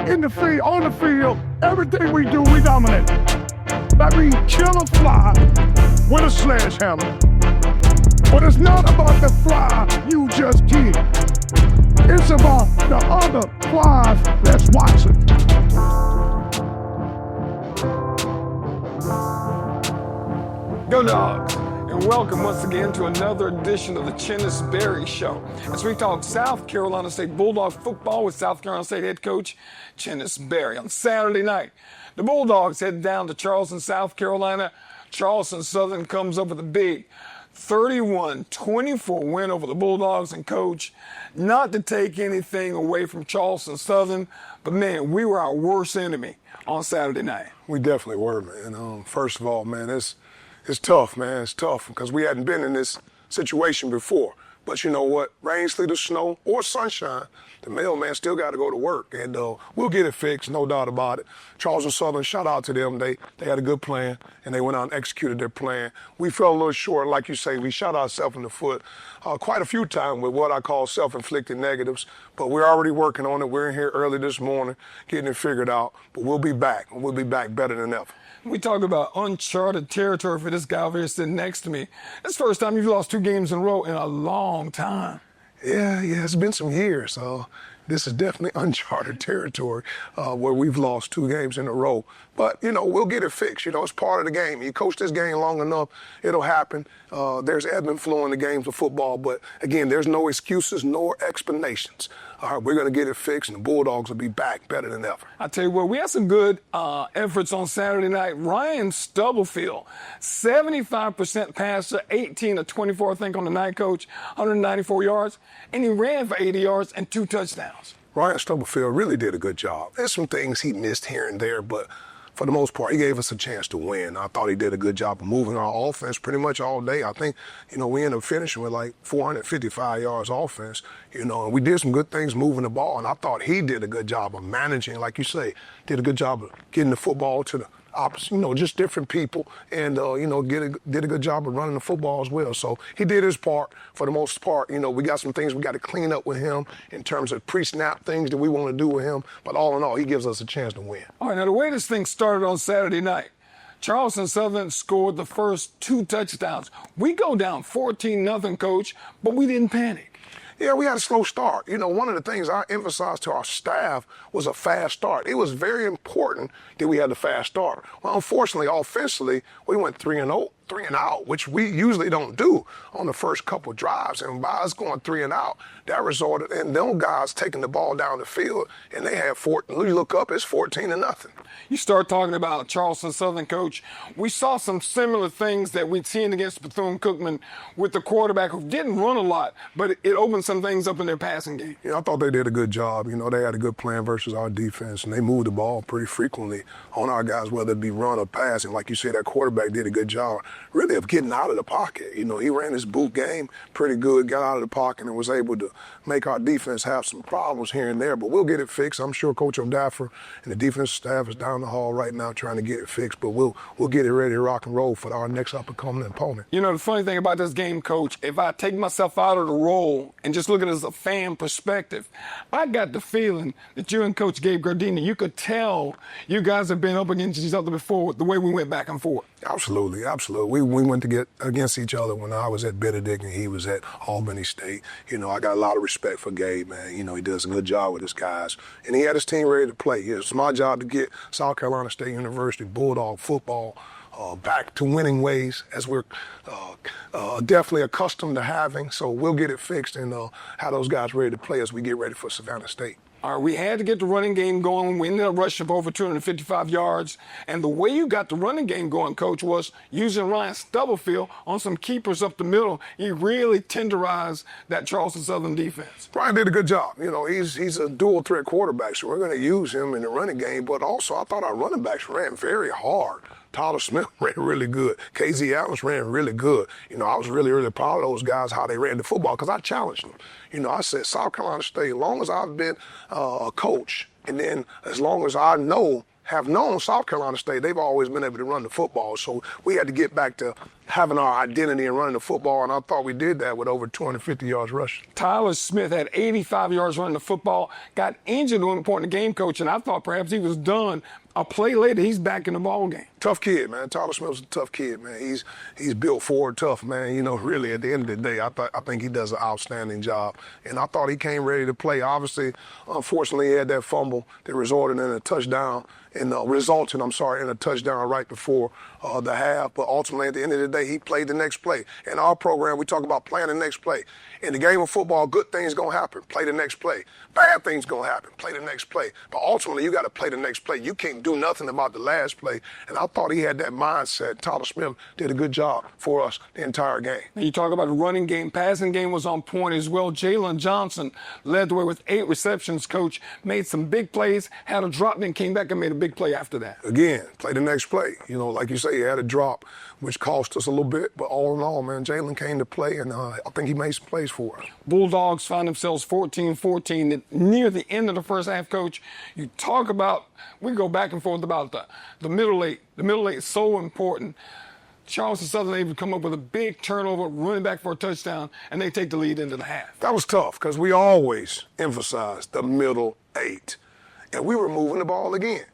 in the field, on the field, everything we do, we dominate. That means kill a fly with a sledgehammer. But it's not about the fly you just killed. It's about the other flies that's watching. Go Dogs, and welcome once again to another edition of the Chennis Show. As we talk South Carolina State Bulldog football with South Carolina State head coach Chennis Berry. On Saturday night, the Bulldogs head down to Charleston, South Carolina. Charleston Southern comes up with a big 31-24 win over the Bulldogs. And coach, not to take anything away from Charleston Southern, but man, we were our worst enemy on Saturday night. We definitely were, man. First of all, man, it's tough, man. It's tough because we hadn't been in this situation before. But you know what? Rain, sleet, or snow, or sunshine, the mailman still got to go to work. And we'll get it fixed, no doubt about it. Charleston Southern, shout out to them. They had a good plan, and they went out and executed their plan. We fell a little short, like you say. We shot ourselves in the foot quite a few times with what I call self-inflicted negatives. But we're already working on it. We're in here early this morning getting it figured out. But we'll be back, and we'll be back better than ever. We talk about uncharted territory for this guy over here sitting next to me. It's the first time you've lost 2 games in a row in a long time. Yeah, it's been some years. This is definitely uncharted territory where we've lost 2 games in a row. But, we'll get it fixed. It's part of the game. You coach this game long enough, it'll happen. There's ebb and flow in the games of football. But, again, there's no excuses nor explanations. All right, we're going to get it fixed, and the Bulldogs will be back better than ever. I tell you what, we had some good efforts on Saturday night. Ryan Stubblefield, 75% passer, 18 of 24, I think, on the night, coach, 194 yards. And he ran for 80 yards and 2 touchdowns. Ryan Stubblefield really did a good job. There's some things he missed here and there, but for the most part, he gave us a chance to win. I thought he did a good job of moving our offense pretty much all day. I think, we ended up finishing with like 455 yards offense, and we did some good things moving the ball. And I thought he did a good job of managing, like you say, did a good job of getting the football to the opposite, just different people, and did a good job of running the football as well. So he did his part for the most part. We got some things we got to clean up with him in terms of pre-snap things that we want to do with him. But all in all, he gives us a chance to win. All right, now the way this thing started on Saturday night, Charleston Southern scored the first 2 touchdowns. We go down 14-0, coach, but we didn't panic. Yeah, we had a slow start. One of the things I emphasized to our staff was a fast start. It was very important that we had a fast start. Well, unfortunately, offensively, we went 3-0. 3 and out, which we usually don't do on the first couple of drives. And by us going 3 and out, that resulted in them guys taking the ball down the field, and they had 14. You look up, it's 14-0. You start talking about Charleston Southern, coach. We saw some similar things that we'd seen against Bethune-Cookman with the quarterback who didn't run a lot, but it opened some things up in their passing game. Yeah, I thought they did a good job. They had a good plan versus our defense, and they moved the ball pretty frequently on our guys, whether it be run or pass. And like you said, that quarterback did a good job really of getting out of the pocket. He ran his boot game pretty good, got out of the pocket, and was able to make our defense have some problems here and there. But we'll get it fixed. I'm sure Coach O'Daffer and the defensive staff is down the hall right now trying to get it fixed. But we'll get it ready to rock and roll for our next up-and-coming opponent. The funny thing about this game, coach, if I take myself out of the role and just look at it as a fan perspective, I got the feeling that you and Coach Gabe Gardini, you could tell you guys have been up against each other before with the way we went back and forth. Absolutely. We went to get against each other when I was at Benedict and he was at Albany State. I got a lot of respect for Gabe, man. He does a good job with his guys. And he had his team ready to play. It's my job to get South Carolina State University Bulldog football back to winning ways, as we're definitely accustomed to having. So we'll get it fixed and have those guys ready to play as we get ready for Savannah State. All right, we had to get the running game going. We ended up rushing for over 255 yards. And the way you got the running game going, Coach, was using Ryan Stubblefield on some keepers up the middle. He really tenderized that Charleston Southern defense. Ryan did a good job. He's a dual threat quarterback, so we're going to use him in the running game. But also, I thought our running backs ran very hard. Tyler Smith ran really good. KZ Adams ran really good. I was really, really proud of those guys, how they ran the football, because I challenged them. I said, South Carolina State, as long as I've been a coach, and then as long as I know have known South Carolina State, they've always been able to run the football. So we had to get back to having our identity and running the football, and I thought we did that with over 250 yards rushing. Tyler Smith had 85 yards running the football, got injured at one point in the game, coach, and I thought perhaps he was done. A play later, he's back in the ball game. Tough kid, man. Tyler Smith's a tough kid, man. He's built forward tough, man. You know, really, at the end of the day, I think he does an outstanding job. And I thought he came ready to play. Obviously, unfortunately, he had that fumble that resulted in a touchdown, in a touchdown right before the half. But ultimately, at the end of the day, he played the next play. In our program, we talk about playing the next play. In the game of football, good things going to happen. Play the next play. Bad things going to happen. Play the next play. But ultimately, you got to play the next play. You can't do nothing about the last play. And I thought he had that mindset. Tyler Smith did a good job for us the entire game. You talk about the running game. Passing game was on point as well. Jalen Johnson led the way with 8 receptions, coach. Made some big plays, had a drop, then came back and made a big play after that. Again, play the next play. You know, like you say, he had a drop, which cost us a little bit. But all in all, man, Jalen came to play, and I think he made some plays for us. Bulldogs find themselves 14-14 near the end of the first half, coach. You talk about, we go back and forth about the middle eight. The middle eight is so important. Charleston Southern able to come up with a big turnover, running back for a touchdown, and they take the lead into the half. That was tough because we always emphasized the middle eight. And we were moving the ball again.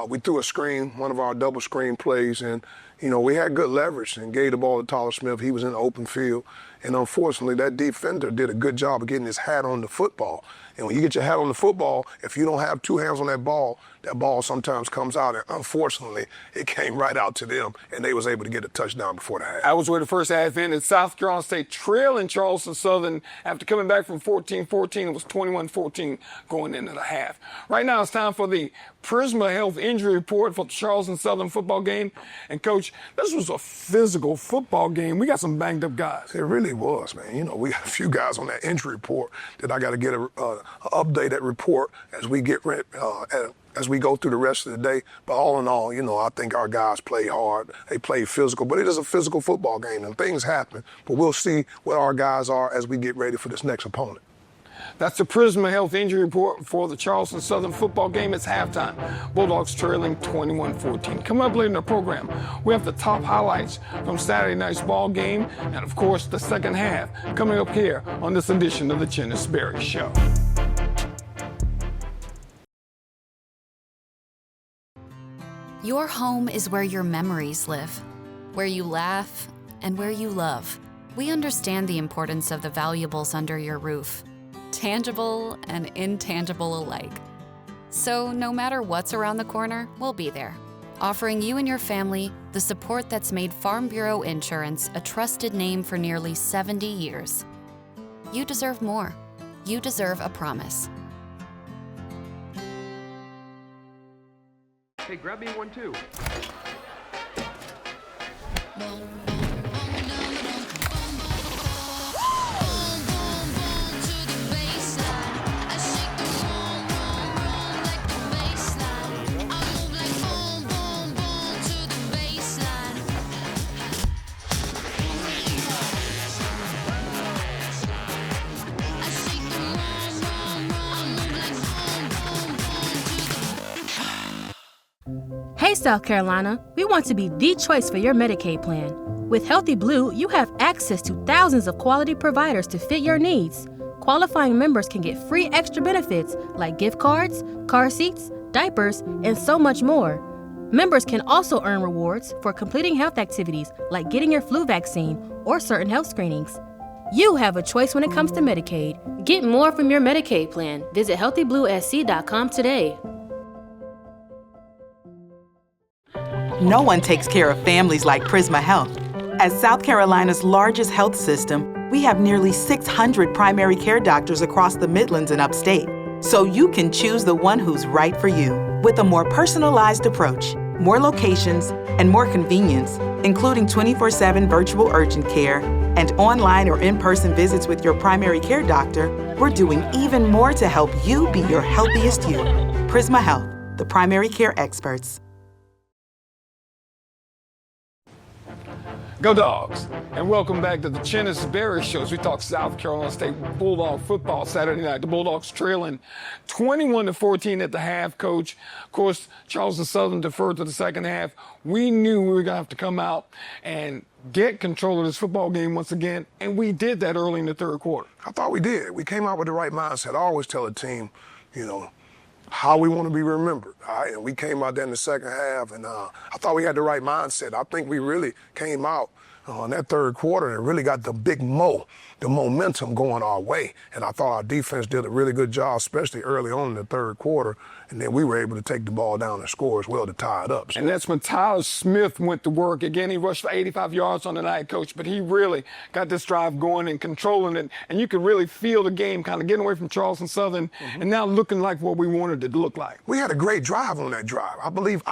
We threw a screen, one of our double screen plays, and, you know, we had good leverage and gave the ball to Tyler Smith. He was in the open field. And unfortunately, that defender did a good job of getting his hat on the football. And when you get your hat on the football, if you don't have 2 hands on that ball sometimes comes out. And unfortunately, it came right out to them, and they was able to get a touchdown before the half. I was where the first half ended. South Carolina State trailing Charleston Southern after coming back from 14-14. It was 21-14 going into the half. Right now, it's time for the Prisma Health Injury Report for the Charleston Southern football game. And, Coach, this was a physical football game. We got some banged-up guys. It really was, man. You know, we got a few guys on that injury report that I got to get a updated report as we get as we go through the rest of the day. But all in all, you know, I think our guys play hard. They play physical, but it is a physical football game, and things happen. But we'll see what our guys are as we get ready for this next opponent. That's the Prisma Health Injury Report for the Charleston Southern football game. It's halftime. Bulldogs trailing 21-14. Coming up later in the program, we have the top highlights from Saturday night's ball game and, of course, the second half coming up here on this edition of the Chennis Berry Show. Your home is where your memories live, where you laugh and where you love. We understand the importance of the valuables under your roof, tangible and intangible alike. So no matter what's around the corner, we'll be there, offering you and your family the support that's made Farm Bureau Insurance a trusted name for nearly 70 years. You deserve more. You deserve a promise. Hey, grab me one too. Hey, South Carolina, we want to be the choice for your Medicaid plan. With Healthy Blue, you have access to thousands of quality providers to fit your needs. Qualifying members can get free extra benefits like gift cards, car seats, diapers, and so much more. Members can also earn rewards for completing health activities like getting your flu vaccine or certain health screenings. You have a choice when it comes to Medicaid. Get more from your Medicaid plan. Visit healthybluesc.com today. No one takes care of families like Prisma Health. As South Carolina's largest health system, we have nearly 600 primary care doctors across the Midlands and upstate, so you can choose the one who's right for you. With a more personalized approach, more locations, and more convenience, including 24/7 virtual urgent care and online or in-person visits with your primary care doctor, we're doing even more to help you be your healthiest you. Prisma Health, the primary care experts. Go Dogs! And welcome back to the Chennis Berry Show. As we talk South Carolina State Bulldog football Saturday night. The Bulldogs trailing 21-14 at the half, Coach. Of course, Charleston Southern deferred to the second half. We knew we were going to have to come out and get control of this football game once again, and we did that early in the third quarter. I thought we did. We came out with the right mindset. I always tell a team, how we want to be remembered. All right? And we came out there in the second half, and I thought we had the right mindset. I think we really came out in that third quarter and really got the momentum going our way. And I thought our defense did a really good job, especially early on in the third quarter. And then we were able to take the ball down and score as well to tie it up. And that's when Tyler Smith went to work. Again, he rushed for 85 yards on the night, Coach, but he really got this drive going and controlling it. And you could really feel the game kind of getting away from Charleston Southern and now looking like what we wanted it to look like. We had a great drive on that drive. I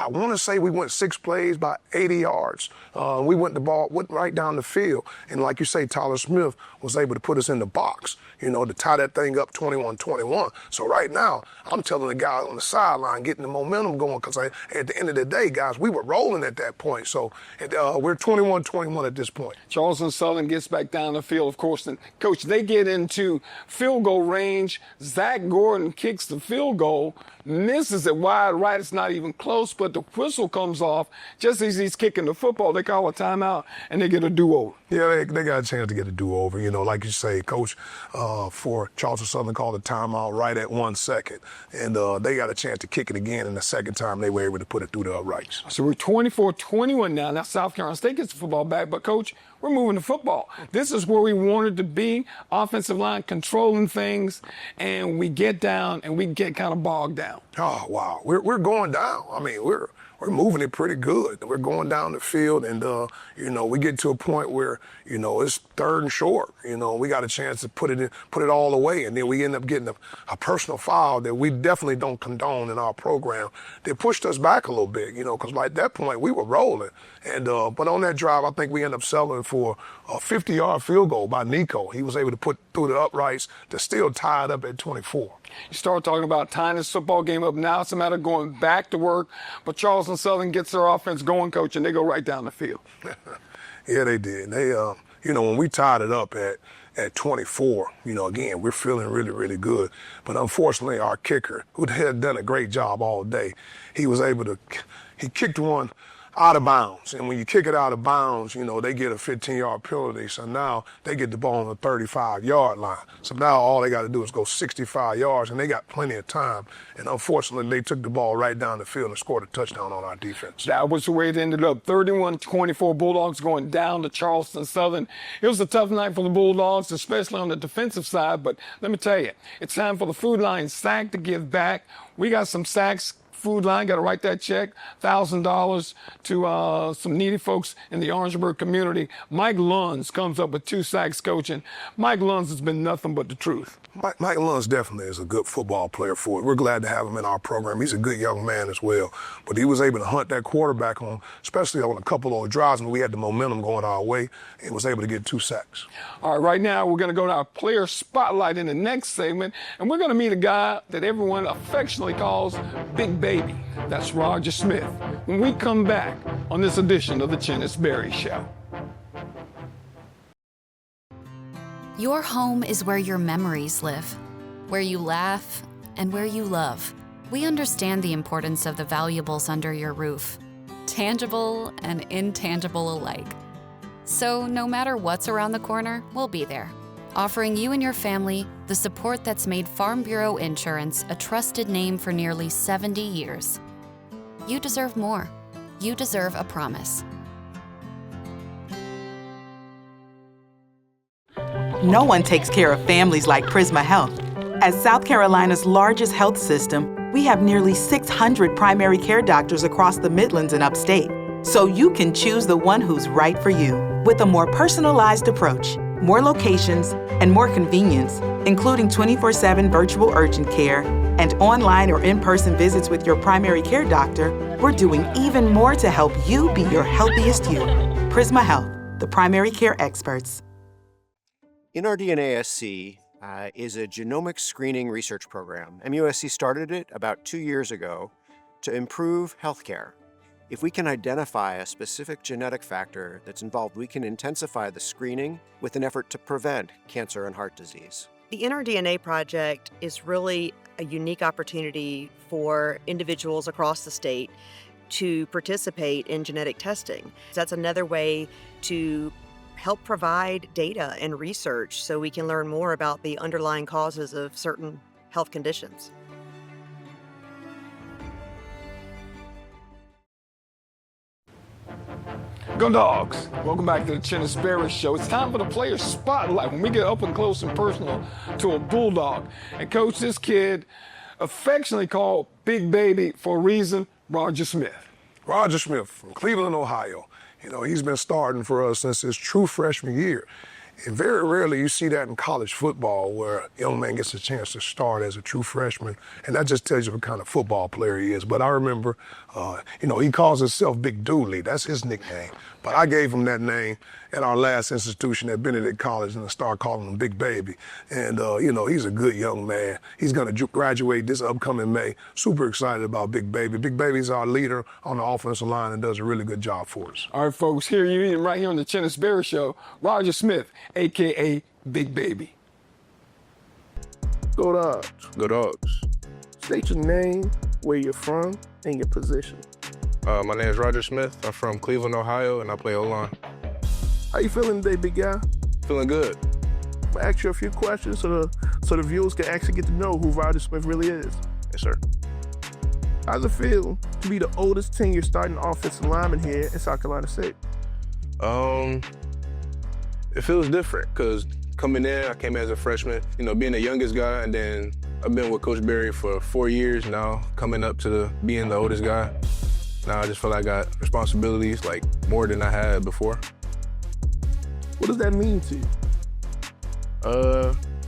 want to say we went 6 plays by 80 yards. We went right down the field. And like you say, Tyler Smith was able to put us in the box, to tie that thing up 21-21. So right now, I'm telling the guys on the sideline, getting the momentum going, because at the end of the day, guys, we were rolling at that point. So we're 21-21 at this point. Charleston Southern gets back down the field, of course. And, Coach, they get into field goal range. Zach Gordon kicks the field goal, misses it wide right. It's not even close, but the whistle comes off. Just as he's kicking the football, they call a timeout, and they get a do-over. Yeah, they got a chance to get a do-over. Like you say, Coach, for Charleston Southern called a timeout right at 1 second. And they got a chance to kick it again, and the second time they were able to put it through the uprights. So we're 24-21 now. Now South Carolina State gets the football back, but, Coach, we're moving the football. This is where we wanted to be, offensive line controlling things, and we get down and we get kind of bogged down. Oh, wow. We're going down. I mean, we're moving it pretty good. We're going down the field, and, we get to a point where, it's third and short. We got a chance to put it all away, and then we end up getting a personal foul that we definitely don't condone in our program. They pushed us back a little bit, because at that point we were rolling. And but on that drive, I think we ended up settling for a 50-yard field goal by Nico. He was able to put through the uprights to still tie it up at 24. You start talking about tying this football game up. Now it's a matter of going back to work. But Charleston Southern gets their offense going, Coach, and they go right down the field. Yeah, they did. They, when we tied it up at 24, again, we're feeling really, really good. But unfortunately, our kicker, who had done a great job all day, he kicked one out of bounds. And when you kick it out of bounds, they get a 15-yard penalty. So now they get the ball on the 35-yard line. So now all they got to do is go 65 yards, and they got plenty of time. And unfortunately, they took the ball right down the field and scored a touchdown on our defense. That was the way it ended up. 31-24, Bulldogs going down to Charleston Southern. It was a tough night for the Bulldogs, especially on the defensive side. But let me tell you, it's time for the Food Line SAC to give back. We got some sacks. Food Line, got to write that check, $1,000 to some needy folks in the Orangeburg community. Mike Luns comes up with 2 sacks coaching. Mike Luns has been nothing but the truth. Mike Luns definitely is a good football player for it. We're glad to have him in our program. He's a good young man as well. But he was able to hunt that quarterback especially on a couple of drives when we had the momentum going our way, and was able to get 2 sacks. All right, right now we're going to go to our player spotlight in the next segment, and we're going to meet a guy that everyone affectionately calls Big Baby. That's Roger Smith. When we come back on this edition of the Chennis Berry Show. Your home is where your memories live, where you laugh and where you love. We understand the importance of the valuables under your roof, tangible and intangible alike. So no matter what's around the corner, we'll be there, offering you and your family the support that's made Farm Bureau Insurance a trusted name for nearly 70 years. You deserve more. You deserve a promise. No one takes care of families like Prisma Health. As South Carolina's largest health system, we have nearly 600 primary care doctors across the Midlands and upstate. So you can choose the one who's right for you. With a more personalized approach, more locations, and more convenience, including 24/7 virtual urgent care and online or in-person visits with your primary care doctor, we're doing even more to help you be your healthiest you. Prisma Health, the primary care experts. NRD and ASC is a genomic screening research program. MUSC started it about 2 years ago to improve healthcare. If we can identify a specific genetic factor that's involved, we can intensify the screening with an effort to prevent cancer and heart disease. The NRDNA project is really a unique opportunity for individuals across the state to participate in genetic testing. That's another way to help provide data and research so we can learn more about the underlying causes of certain health conditions. Go Dogs! Welcome back to the Chennis Berry Show. It's time for the player spotlight when we get up and close and personal to a Bulldog. And Coach, this kid, affectionately called Big Baby for a reason, Roger Smith. Roger Smith from Cleveland, Ohio. You know, he's been starting for us since his true freshman year. And very rarely you see that in college football where a young man gets a chance to start as a true freshman. And that just tells you what kind of football player he is. But I remember, he calls himself Big Dooley. That's his nickname. But I gave him that name at our last institution at Benedict College, and I started calling him Big Baby. And, he's a good young man. He's going to graduate this upcoming May. Super excited about Big Baby. Big Baby's our leader on the offensive line and does a really good job for us. All right, folks, here you meet him right here on the Chennis Berry Show, Roger Smith, a.k.a. Big Baby. Go Dogs. Go Dogs. State your name, where you're from, and your position. My name is Roger Smith. I'm from Cleveland, Ohio, and I play O-line. How you feeling today, big guy? Feeling good. I'm gonna ask you a few questions so the viewers can actually get to know who Roger Smith really is. Yes, sir. How does it feel to be the oldest tenured starting offensive lineman here in South Carolina State? It feels different because coming in, I came as a freshman, being the youngest guy, and then I've been with Coach Berry for 4 years now, coming up to being the oldest guy. Now I just feel like I got responsibilities, like more than I had before. What does that mean to you?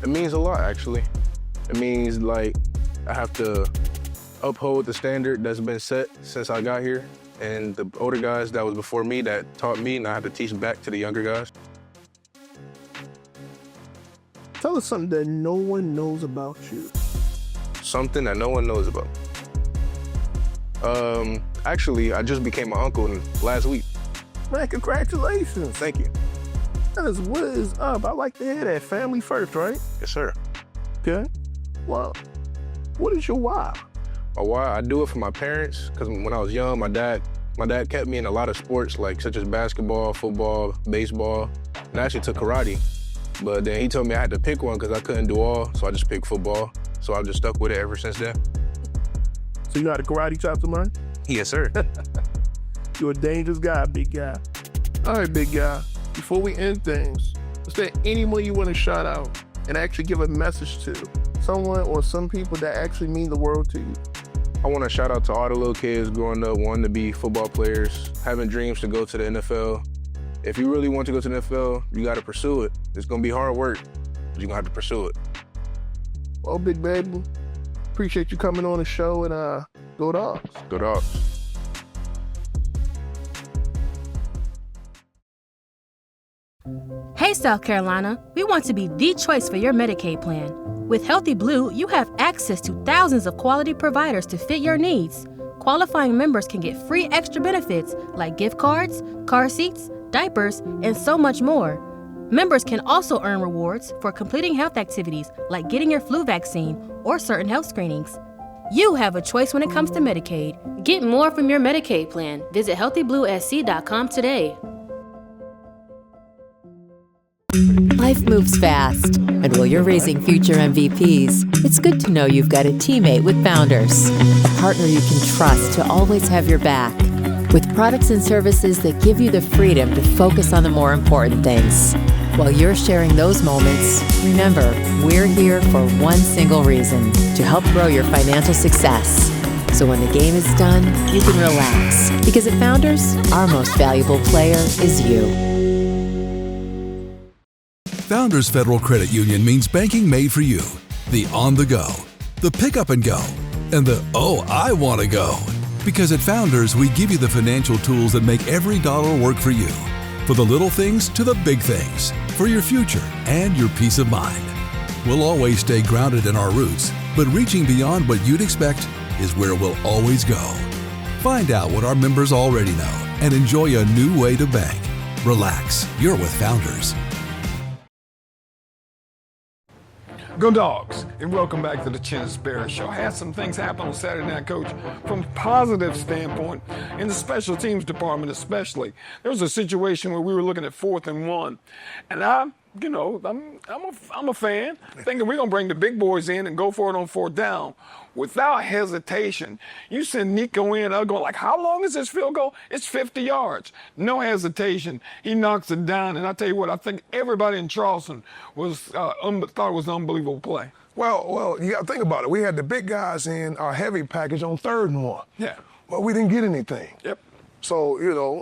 It means a lot, actually. It means like I have to uphold the standard that's been set since I got here, and the older guys that was before me that taught me, and I have to teach back to the younger guys. Tell us something that no one knows about you. Something that no one knows about. Actually, I just became an uncle last week. Man, congratulations. Thank you. That is what is up. I like to hear that. Family first, right? Yes, sir. Okay. Well, what is your why? My why? I do it for my parents, because when I was young, my dad kept me in a lot of sports, such as basketball, football, baseball, and I actually took karate. But then he told me I had to pick one because I couldn't do all, so I just picked football. So I've just stuck with it ever since then. So you know how to karate chop somebody? Yes, sir. You're a dangerous guy, big guy. All right, big guy. Before we end things, is there anyone you want to shout out and actually give a message to? Someone or some people that actually mean the world to you? I want to shout out to all the little kids growing up wanting to be football players, having dreams to go to the NFL. If you really want to go to the NFL, you got to pursue it. It's going to be hard work, but you're going to have to pursue it. Well, Big Baby, appreciate you coming on the show, and go Dogs. Go Dogs. Hey, South Carolina, we want to be the choice for your Medicaid plan. With Healthy Blue, you have access to thousands of quality providers to fit your needs. Qualifying members can get free extra benefits like gift cards, car seats, diapers, and so much more. Members can also earn rewards for completing health activities like getting your flu vaccine or certain health screenings. You have a choice when it comes to Medicaid. Get more from your Medicaid plan. Visit healthybluesc.com today. Life moves fast, and while you're raising future MVPs, it's good to know you've got a teammate with Founders, a partner you can trust to always have your back. With products and services that give you the freedom to focus on the more important things. While you're sharing those moments, remember, we're here for one single reason, to help grow your financial success. So when the game is done, you can relax. Because at Founders, our most valuable player is you. Founders Federal Credit Union means banking made for you. The on the go, the pick up and go, and the oh, I want to go. Because at Founders, we give you the financial tools that make every dollar work for you. For the little things to the big things. For your future and your peace of mind. We'll always stay grounded in our roots, but reaching beyond what you'd expect is where we'll always go. Find out what our members already know and enjoy a new way to bank. Relax, you're with Founders. Go Dogs, and welcome back to the Chennis Berry Show. Had some things happen on Saturday night, Coach, from a positive standpoint, in the special teams department especially. There was a situation where we were looking at 4th and 1, and I'm a fan, thinking we're going to bring the big boys in and go for it on 4th down. Without hesitation, you send Nico in, I'm going like, how long is this field goal? It's 50 yards. No hesitation. He knocks it down, and I tell you what, I think everybody in Charleston was thought it was an unbelievable play. Well, you got to think about it. We had the big guys in our heavy package on 3rd and 1. Yeah. But we didn't get anything. Yep. So,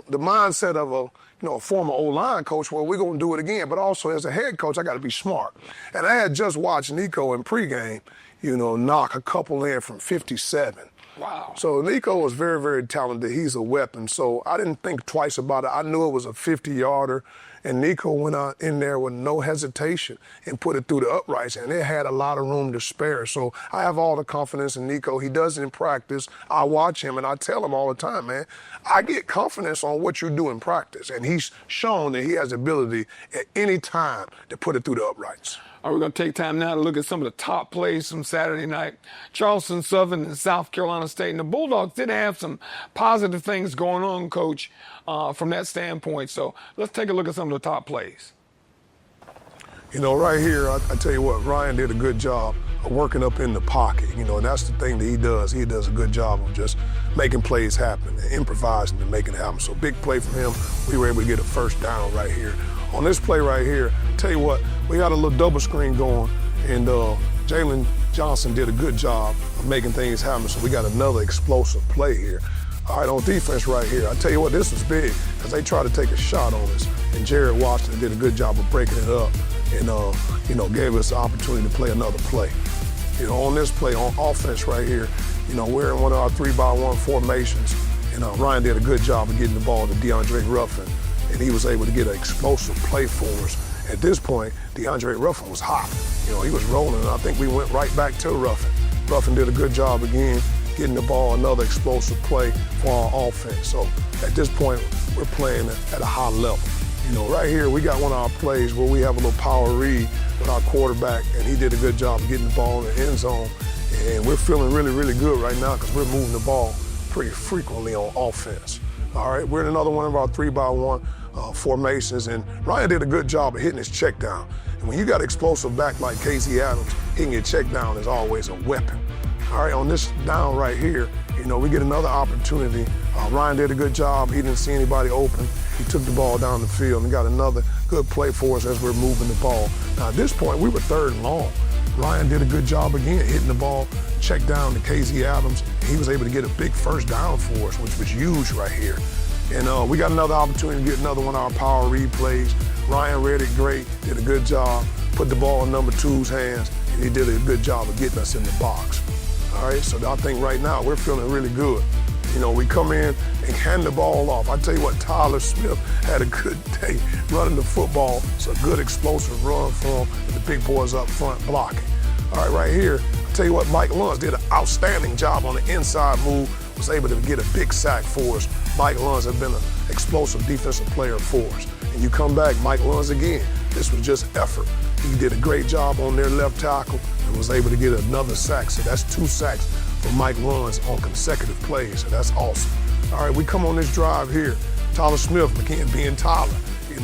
the mindset of a former O-line coach, well, we're going to do it again. But also, as a head coach, I got to be smart. And I had just watched Nico in pregame, knock a couple in from 57. Wow. So Nico was very, very talented. He's a weapon. So I didn't think twice about it. I knew it was a 50-yarder. And Nico went out in there with no hesitation and put it through the uprights, and it had a lot of room to spare. So I have all the confidence in Nico. He does it in practice. I watch him, and I tell him all the time, man, I get confidence on what you do in practice. And he's shown that he has the ability at any time to put it through the uprights. All right, we're going to take time now to look at some of the top plays from Saturday night. Charleston Southern and South Carolina State. And the Bulldogs did have some positive things going on, Coach, from that standpoint. So let's take a look at some of the top plays. Right here, I tell you what, Ryan did a good job of working up in the pocket, and that's the thing that he does. He does a good job of just making plays happen and improvising and making it happen. So big play from him. We were able to get a 1st down right here. On this play right here, tell you what, we got a little double screen going, and Jalen Johnson did a good job of making things happen. So we got another explosive play here. All right, on defense right here, I tell you what, this was big because they tried to take a shot on us, and Jared Washington did a good job of breaking it up and, gave us the opportunity to play another play. On this play, on offense right here, we're in one of our 3-by-1 formations, and Ryan did a good job of getting the ball to DeAndre Ruffin, and he was able to get an explosive play for us. At this point, DeAndre Ruffin was hot. He was rolling, and I think we went right back to Ruffin. Ruffin did a good job again, getting the ball, another explosive play for our offense. So at this point, we're playing at a high level. Right here, we got one of our plays where we have a little power read with our quarterback, and he did a good job of getting the ball in the end zone. And we're feeling really, really good right now because we're moving the ball pretty frequently on offense. All right, we're in another one of our 3-by-1 formations, and Ryan did a good job of hitting his check down. And when you got explosive back like Casey Adams, hitting your check down is always a weapon. All right, on this down right here, we get another opportunity. Ryan did a good job. He didn't see anybody open. He took the ball down the field and got another good play for us as we're moving the ball. Now, at this point, we were 3rd and long. Ryan did a good job again, hitting the ball, check down to Casey Adams. He was able to get a big 1st down for us, which was huge right here. And we got another opportunity to get another one of our power read plays. Ryan read it great, did a good job, put the ball in number 2's hands, and he did a good job of getting us in the box. All right, so I think right now we're feeling really good. We come in and hand the ball off. I tell you what, Tyler Smith had a good day running the football. It's a good explosive run for him, and the big boys up front blocking. All right, right here, I tell you what, Mike Luns did an outstanding job on the inside move, was able to get a big sack for us. Mike Luns has been an explosive defensive player for us. And you come back, Mike Luns again. This was just effort. He did a great job on their left tackle and was able to get another sack. So that's 2 sacks for Mike Luns on consecutive plays, so that's awesome. All right, we come on this drive here. Tyler Smith, again, being Tyler.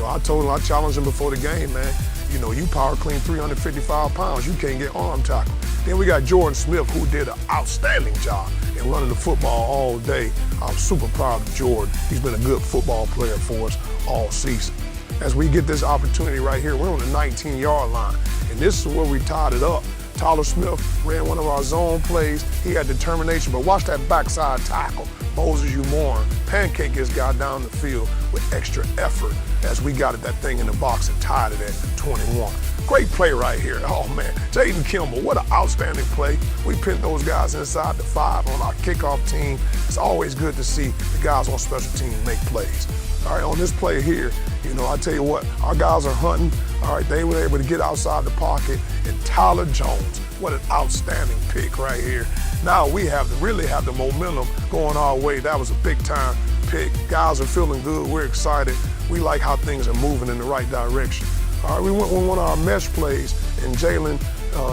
I told him, I challenged him before the game, man. You power clean 355 pounds. You can't get arm tackled. Then we got Jordan Smith, who did an outstanding job in running the football all day. I'm super proud of Jordan. He's been a good football player for us all season. As we get this opportunity right here, we're on the 19-yard line, and this is where we tied it up. Tyler Smith ran one of our zone plays. He had determination, but watch that backside tackle. Moses Umoran pancake his guy down the field with extra effort as we got that thing in the box and tied it at 21. Great play right here. Oh, man. Jaden Kimball, what an outstanding play. We pinned those guys inside the 5 on our kickoff team. It's always good to see the guys on special teams make plays. All right, on this play here, I tell you what, our guys are hunting. All right, they were able to get outside the pocket. And Tyler Jones, what an outstanding pick right here. Now we really have the momentum going our way. That was a big time pick. Guys are feeling good. We're excited. We like how things are moving in the right direction. All right, we went with one of our mesh plays, and Jalen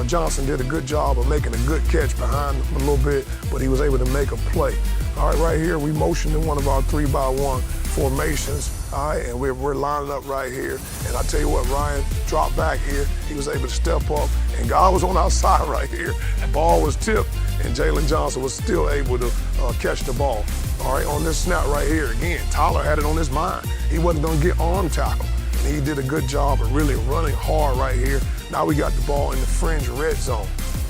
Johnson did a good job of making a good catch behind him a little bit, but he was able to make a play. All right, right here, we motioned in one of our 3-by-1 formations, all right, and we're lining up right here. And I tell you what, Ryan dropped back here. He was able to step up, and God was on our side right here. The ball was tipped, and Jalen Johnson was still able to catch the ball. All right, on this snap right here, again, Tyler had it on his mind. He wasn't going to get arm tackle, and he did a good job of really running hard right here. Now we got the ball in the fringe red zone.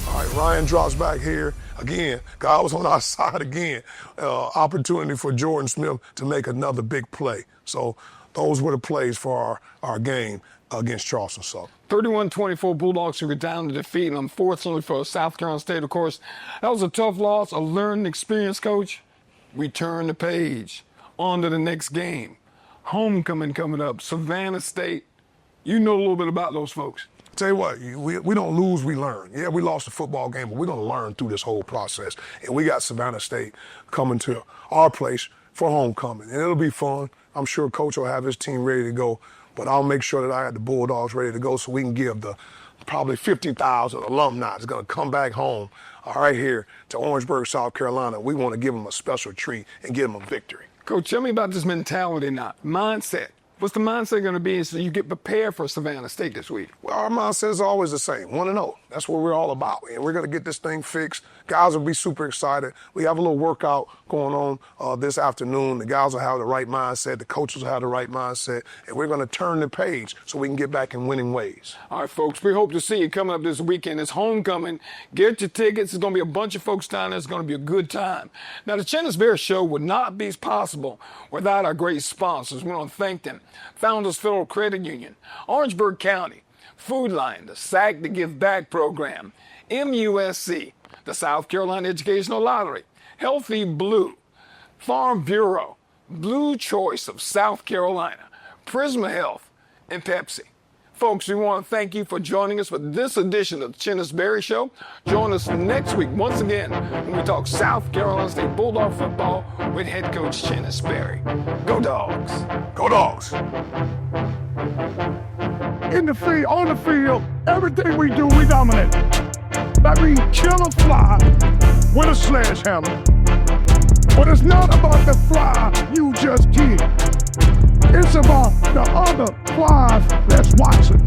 All right, Ryan drops back here. Again, God was on our side again. Opportunity for Jordan Smith to make another big play. So those were the plays for our game against Charleston Southern. 31-24 Bulldogs who were down to defeat, and unfortunately for South Carolina State, of course, that was a tough loss, a learning experience, Coach. We turn the page, on to the next game. Homecoming coming up, Savannah State. You know a little bit about those folks. Tell you what, we don't lose, we learn. Yeah, we lost the football game, but we're going to learn through this whole process. And we got Savannah State coming to our place for homecoming, and it'll be fun. I'm sure Coach will have his team ready to go, but I'll make sure that I have the Bulldogs ready to go so we can give the probably 50,000 alumni that's going to come back home right here to Orangeburg, South Carolina. We want to give them a special treat and give them a victory. Coach, tell me about this mentality now, mindset. What's the mindset going to be so you get prepared for Savannah State this week? Well, our mindset is always the same, 1-0. That's what we're all about, and we're going to get this thing fixed. Guys will be super excited. We have a little workout going on this afternoon. The guys will have the right mindset. The coaches will have the right mindset, and we're going to turn the page so we can get back in winning ways. All right, folks, we hope to see you coming up this weekend. It's homecoming. Get your tickets. There's going to be a bunch of folks down there. It's going to be a good time. Now, the Chennis Bear Show would not be possible without our great sponsors. We want to thank them. Founders Federal Credit Union, Orangeburg County, Food Line, the SAC the Give Back Program, MUSC, the South Carolina Educational Lottery, Healthy Blue, Farm Bureau, Blue Choice of South Carolina, Prisma Health, and Pepsi. Folks, we want to thank you for joining us for this edition of the Chennis Berry Show. Join us next week once again when we talk South Carolina State Bulldog football with head coach Chennis Berry. Go Dogs! Go Dogs! In the field, on the field, everything we do, we dominate. Like we kill a fly with a sledgehammer. But it's not about the fly you just killed. It's about the other flies that's watching.